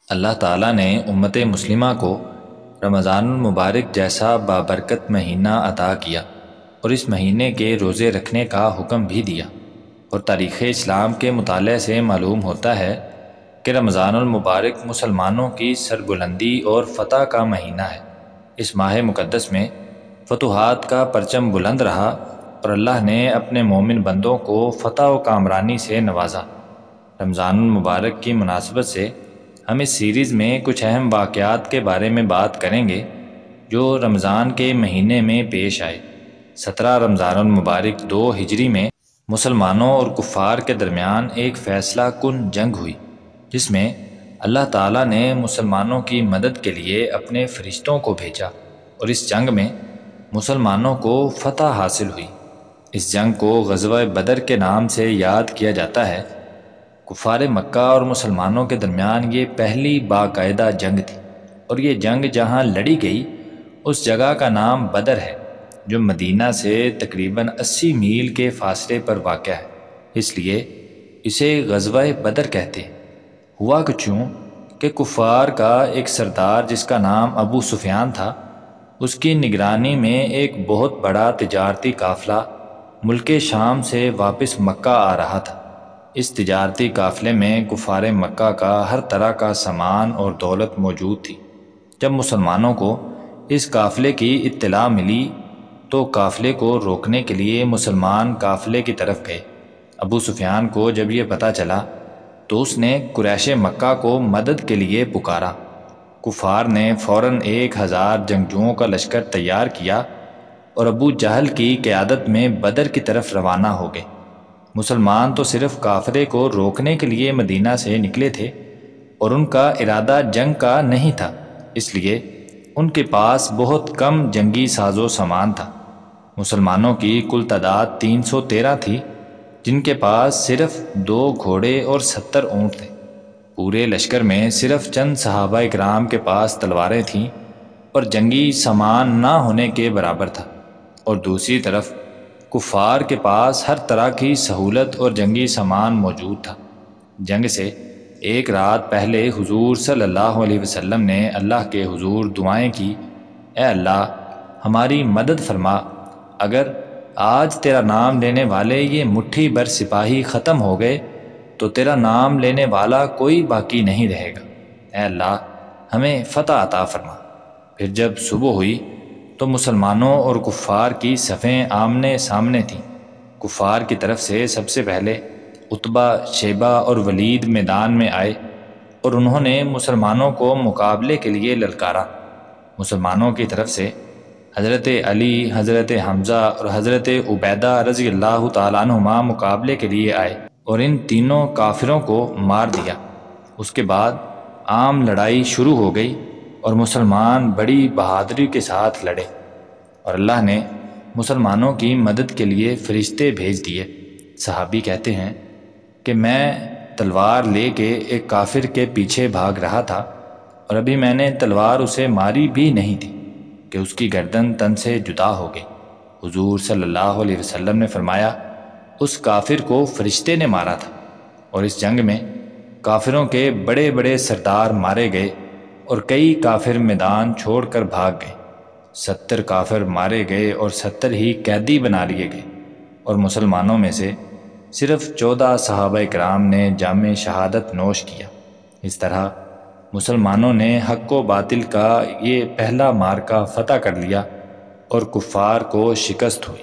اللہ تعالیٰ نے امت مسلمہ کو رمضان المبارک جیسا بابرکت مہینہ عطا کیا اور اس مہینے کے روزے رکھنے کا حکم بھی دیا، اور تاریخ اسلام کے مطالعے سے معلوم ہوتا ہے کہ رمضان المبارک مسلمانوں کی سربلندی اور فتح کا مہینہ ہے۔ اس ماہ مقدس میں فتوحات کا پرچم بلند رہا اور اللہ نے اپنے مومن بندوں کو فتح و کامرانی سے نوازا۔ رمضان المبارک کی مناسبت سے ہم اس سیریز میں کچھ اہم واقعات کے بارے میں بات کریں گے جو رمضان کے مہینے میں پیش آئے۔ 17 رمضان المبارک 2 ہجری میں مسلمانوں اور کفار کے درمیان ایک فیصلہ کن جنگ ہوئی، جس میں اللہ تعالیٰ نے مسلمانوں کی مدد کے لیے اپنے فرشتوں کو بھیجا، اور اس جنگ میں مسلمانوں کو فتح حاصل ہوئی۔ اس جنگ کو غزوہ بدر کے نام سے یاد کیا جاتا ہے۔ کفار مکہ اور مسلمانوں کے درمیان یہ پہلی باقاعدہ جنگ تھی، اور یہ جنگ جہاں لڑی گئی اس جگہ کا نام بدر ہے، جو مدینہ سے تقریباً 80 میل کے فاصلے پر واقع ہے، اس لیے اسے غزوہ بدر کہتے ہیں۔ ہوا کچھ یوں کہ کفار کا ایک سردار جس کا نام ابو سفیان تھا، اس کی نگرانی میں ایک بہت بڑا تجارتی قافلہ ملک شام سے واپس مکہ آ رہا تھا۔ اس تجارتی قافلے میں کفار مکہ کا ہر طرح کا سامان اور دولت موجود تھی۔ جب مسلمانوں کو اس قافلے کی اطلاع ملی تو قافلے کو روکنے کے لیے مسلمان قافلے کی طرف گئے۔ ابو سفیان کو جب یہ پتہ چلا تو اس نے قریش مکہ کو مدد کے لیے پکارا۔ کفار نے فوراً 1000 جنگجوؤں کا لشکر تیار کیا اور ابو جہل کی قیادت میں بدر کی طرف روانہ ہو گئے۔ مسلمان تو صرف کافرے کو روکنے کے لیے مدینہ سے نکلے تھے اور ان کا ارادہ جنگ کا نہیں تھا، اس لیے ان کے پاس بہت کم جنگی ساز و سامان تھا۔ مسلمانوں کی کل تعداد 313 تھی، جن کے پاس صرف 2 گھوڑے اور 70 اونٹ تھے۔ پورے لشکر میں صرف چند صحابہ اکرام کے پاس تلواریں تھیں اور جنگی سامان نہ ہونے کے برابر تھا، اور دوسری طرف کفار کے پاس ہر طرح کی سہولت اور جنگی سامان موجود تھا۔ جنگ سے ایک رات پہلے حضور صلی اللہ علیہ وسلم نے اللہ کے حضور دعائیں کی، اے اللہ ہماری مدد فرما، اگر آج تیرا نام لینے والے یہ مٹھی بھر سپاہی ختم ہو گئے تو تیرا نام لینے والا کوئی باقی نہیں رہے گا، اے اللہ ہمیں فتح عطا فرما۔ پھر جب صبح ہوئی تو مسلمانوں اور کفار کی صفیں آمنے سامنے تھیں۔ کفار کی طرف سے سب سے پہلے عتبہ، شیبہ اور ولید میدان میں آئے اور انہوں نے مسلمانوں کو مقابلے کے لیے للکارا۔ مسلمانوں کی طرف سے حضرت علی، حضرت حمزہ اور حضرت عبیدہ رضی اللہ تعالیٰ عنہما مقابلے کے لیے آئے اور ان تینوں کافروں کو مار دیا۔ اس کے بعد عام لڑائی شروع ہو گئی اور مسلمان بڑی بہادری کے ساتھ لڑے، اور اللہ نے مسلمانوں کی مدد کے لیے فرشتے بھیج دیے۔ صحابی کہتے ہیں کہ میں تلوار لے کے ایک کافر کے پیچھے بھاگ رہا تھا، اور ابھی میں نے تلوار اسے ماری بھی نہیں تھی کہ اس کی گردن تن سے جدا ہو گئی۔ حضور صلی اللہ علیہ وسلم نے فرمایا، اس کافر کو فرشتے نے مارا تھا، اور اس جنگ میں کافروں کے بڑے بڑے سردار مارے گئے اور کئی کافر میدان چھوڑ کر بھاگ گئے۔ 70 کافر مارے گئے اور 70 ہی قیدی بنا لیے گئے، اور مسلمانوں میں سے صرف 14 صحابہ کرام نے جام شہادت نوش کیا۔ اس طرح مسلمانوں نے حق و باطل کا یہ پہلا معرکہ فتح کر لیا اور کفار کو شکست ہوئی۔